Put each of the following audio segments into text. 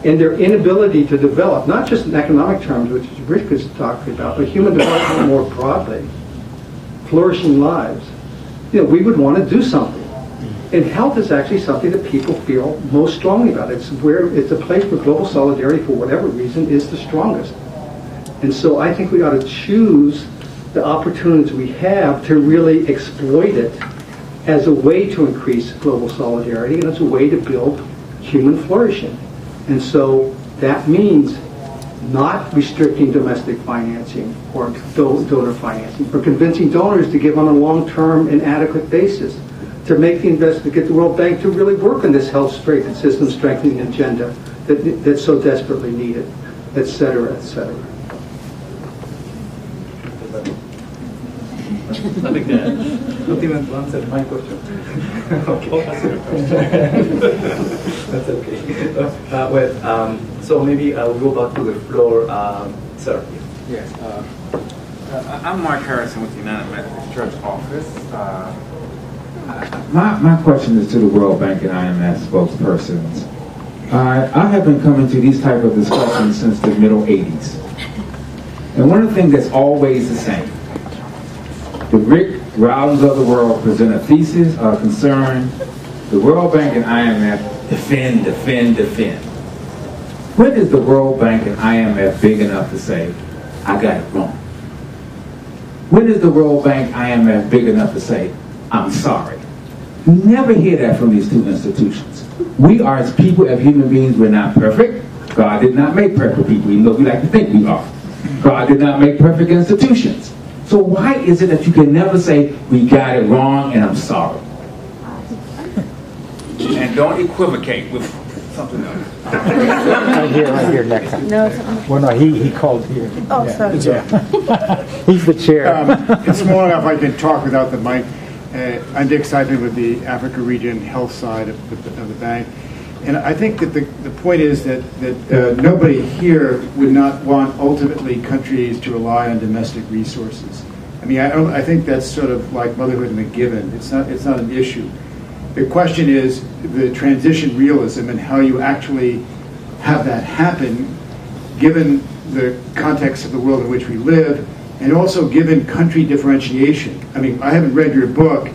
and their inability to develop, not just in economic terms, which Rick is talking about, but human development more broadly, flourishing lives, we would want to do something. And health is actually something that people feel most strongly about. It's a place where global solidarity, for whatever reason, is the strongest. And so I think we ought to choose the opportunities we have to really exploit it as a way to increase global solidarity and as a way to build human flourishing. And so that means not restricting domestic financing or donor financing, or convincing donors to give on a long-term and adequate basis, to make the investment, get the World Bank to really work on this health system strengthening agenda that's so desperately needed, et cetera, et cetera. Nothing to add. Nothing to answer my question. Okay. That's okay. So maybe I'll go back to the floor. Sir. Yes. I'm Mark Harrison with the United Methodist Church office. My question is to the World Bank and IMF spokespersons. I have been coming to these type of discussions since the middle 80s. And one of the things that's always the same, the Rick Rowdens of the world present a thesis or a concern. The World Bank and IMF defend. When is the World Bank and IMF big enough to say, I got it wrong? When is the World Bank, IMF big enough to say, I'm sorry? You never hear that from these two institutions. We are, as people, as human beings, we're not perfect. God did not make perfect people, even though we like to think we are. God did not make perfect institutions. So why is it that you can never say, we got it wrong and I'm sorry? And don't equivocate with something else. Right here, next time. No, it's on. Well, no, he called here. Oh, sorry. Yeah. He's the chair. It's small enough I can talk without the mic. I'm Dick Seidman with the Africa Region Health side of the bank. And I think that the point is that nobody here would not want ultimately countries to rely on domestic resources. I mean, I think that's sort of like motherhood and a given. It's not an issue. The question is the transition realism and how you actually have that happen, given the context of the world in which we live, and also given country differentiation. I mean, I haven't read your book,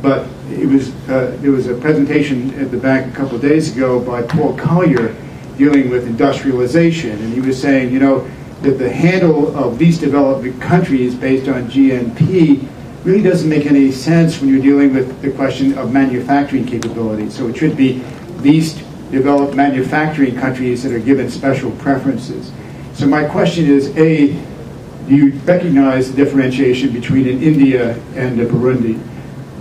but there was a presentation at the bank a couple of days ago by Paul Collier dealing with industrialization, and he was saying, that the handle of least developed countries based on GNP really doesn't make any sense when you're dealing with the question of manufacturing capability. So it should be least developed manufacturing countries that are given special preferences. So my question is, A, do you recognize the differentiation between an India and a Burundi?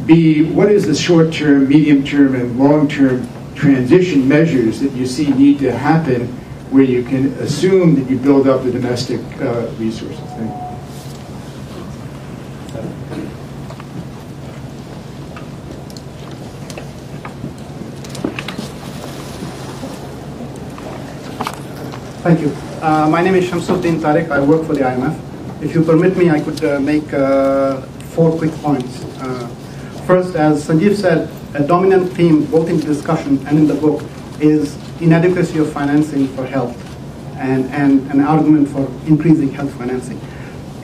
B, what is the short-term, medium-term, and long-term transition measures that you see need to happen where you can assume that you build up the domestic resources? Thank you. Thank you. My name is Shamsuddin Tariq. I work for the IMF. If you permit me, I could make 4 quick points. First, as Sanjeev said, a dominant theme both in the discussion and in the book is inadequacy of financing for health and an argument for increasing health financing.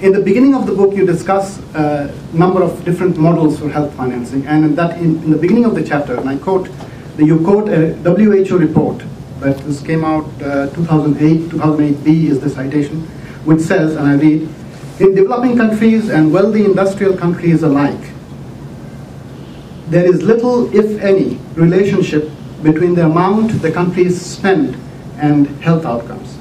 In the beginning of the book, you discuss a number of different models for health financing, and in the beginning of the chapter, and I quote, you quote a WHO report that came out 2008B is the citation, which says, and I read, in developing countries and wealthy industrial countries alike, there is little, if any, relationship between the amount the countries spend and health outcomes.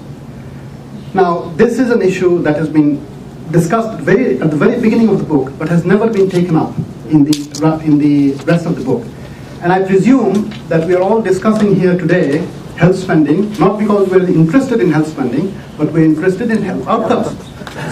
Now, this is an issue that has been discussed at the very beginning of the book, but has never been taken up in the rest of the book. And I presume that we are all discussing here today health spending, not because we're interested in health spending, but we're interested in health outcomes.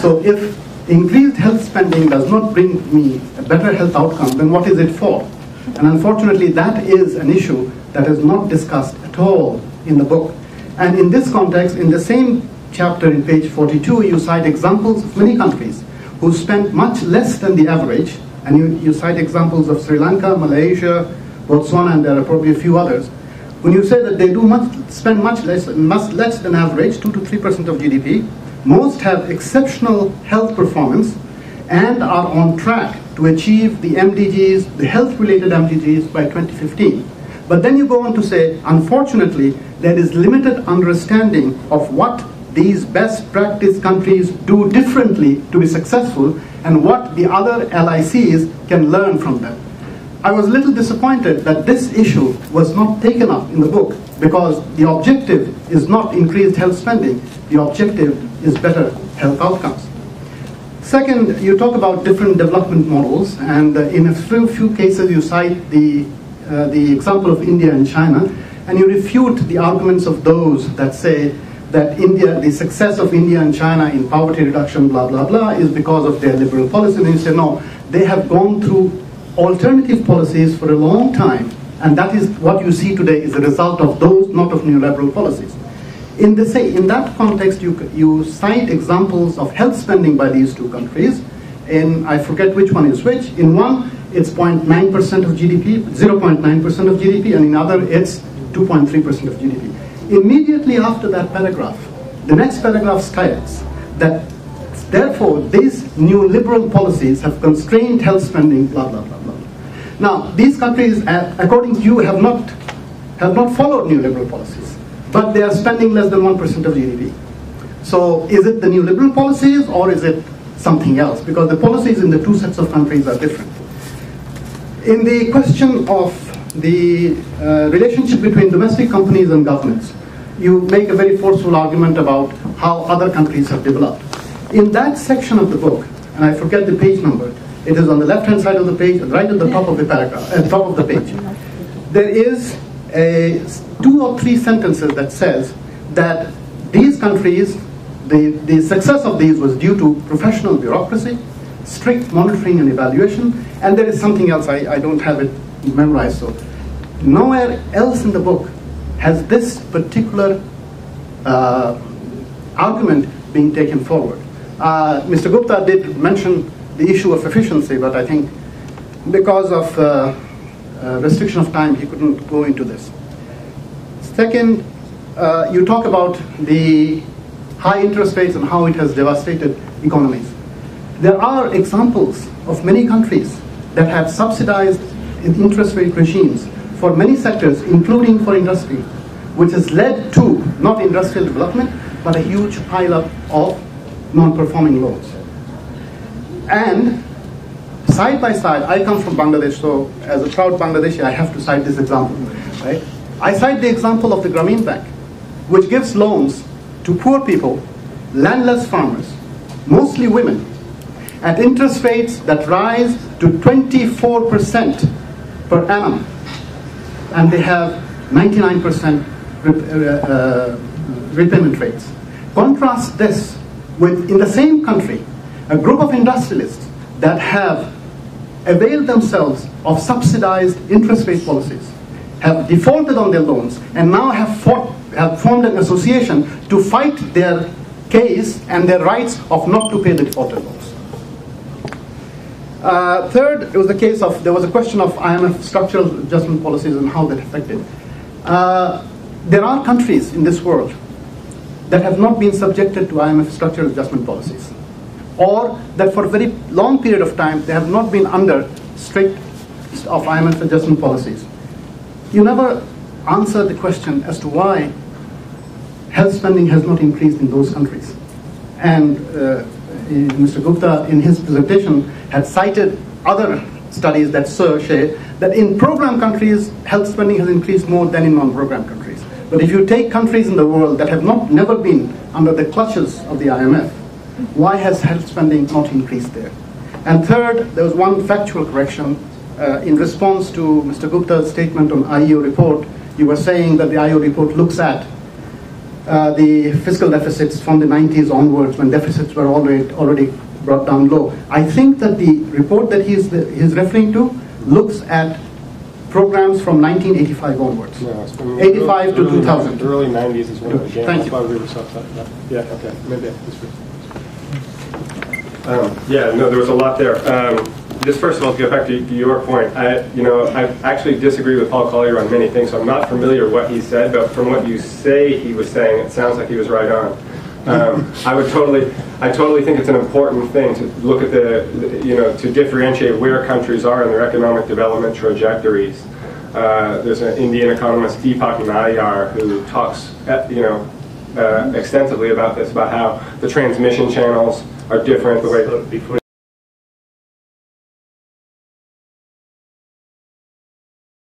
So if increased health spending does not bring me a better health outcome, then what is it for? And unfortunately, that is an issue that is not discussed at all in the book. And in this context, in the same chapter in page 42, you cite examples of many countries who spent much less than the average, and you cite examples of Sri Lanka, Malaysia, Botswana, and there are probably a few others, when you say that they spend much less than average, 2 to 3% of GDP, most have exceptional health performance and are on track to achieve the MDGs, the health-related MDGs by 2015. But then you go on to say, unfortunately, there is limited understanding of what these best practice countries do differently to be successful and what the other LICs can learn from them. I was a little disappointed that this issue was not taken up in the book because the objective is not increased health spending, the objective is better health outcomes. Second, you talk about different development models, and in a few cases you cite the example of India and China, and you refute the arguments of those that say that the success of India and China in poverty reduction, blah, blah, blah, is because of their liberal policy. And you say, no, they have gone through alternative policies for a long time, and that is what you see today is a result of those, not of neoliberal policies. In that context, you cite examples of health spending by these two countries. I forget which one is which. In one, it's 0.9% of GDP, 0.9% of GDP, and in other, it's 2.3% of GDP. Immediately after that paragraph, the next paragraph states that, therefore, these neoliberal policies have constrained health spending, blah, blah, blah, blah. Now, these countries, according to you, have not followed neoliberal policies, but they are spending less than 1% of GDP. So is it the neoliberal policies or is it something else? Because the policies in the two sets of countries are different. In the question of the relationship between domestic companies and governments, you make a very forceful argument about how other countries have developed. In that section of the book, and I forget the page number, it is on the left-hand side of the page, right at the top of the paragraph, at the top of the page. There is 2 or 3 sentences that says that these countries, the success of these was due to professional bureaucracy, strict monitoring and evaluation, and there is something else, I don't have it memorized, so nowhere else in the book has this particular argument being taken forward. Mr. Gupta did mention the issue of efficiency, but I think because of restriction of time, he couldn't go into this. Second, you talk about the high interest rates and how it has devastated economies. There are examples of many countries that have subsidized interest rate regimes for many sectors, including for industry, which has led to not industrial development, but a huge pileup of non-performing loans. And side by side, I come from Bangladesh, so as a proud Bangladeshi, I have to cite this example, right? I cite the example of the Grameen Bank, which gives loans to poor people, landless farmers, mostly women, at interest rates that rise to 24% per annum, and they have 99% repayment rates. Contrast this with, in the same country, a group of industrialists that have availed themselves of subsidized interest rate policies, have defaulted on their loans, and now have formed an association to fight their case and their rights of not to pay the defaulted loans. Third, it was the case of, there was a question of IMF structural adjustment policies and how that affected. There are countries in this world that have not been subjected to IMF structural adjustment policies, or that for a very long period of time they have not been under strict of IMF adjustment policies. You never answer the question as to why health spending has not increased in those countries. And Mr. Gupta, in his presentation, had cited other studies that say that in program countries, health spending has increased more than in non-program countries. But if you take countries in the world that have never been under the clutches of the IMF, why has health spending not increased there? And third, there was one factual correction. In response to Mr. Gupta's statement on IEO report, you were saying that the IEO report looks at the fiscal deficits from the 90s onwards, when deficits were already brought down low. I think that the report that he's referring to looks at programs from 1985 onwards. No, it's from 85 to 2000. The early 90s is when it began. Thank That's you. why we were so upset. Yeah, okay. Maybe I disagree. Yeah, no, there was a lot there. just first of all, to get back to your point, I actually disagree with Paul Collier on many things, so I'm not familiar what he said, but from what you say he was saying, it sounds like he was right on. I totally think it's an important thing to look at to differentiate where countries are in their economic development trajectories. There's an Indian economist, Deepak Nayyar, who talks, extensively about this, about how the transmission channels are different. The way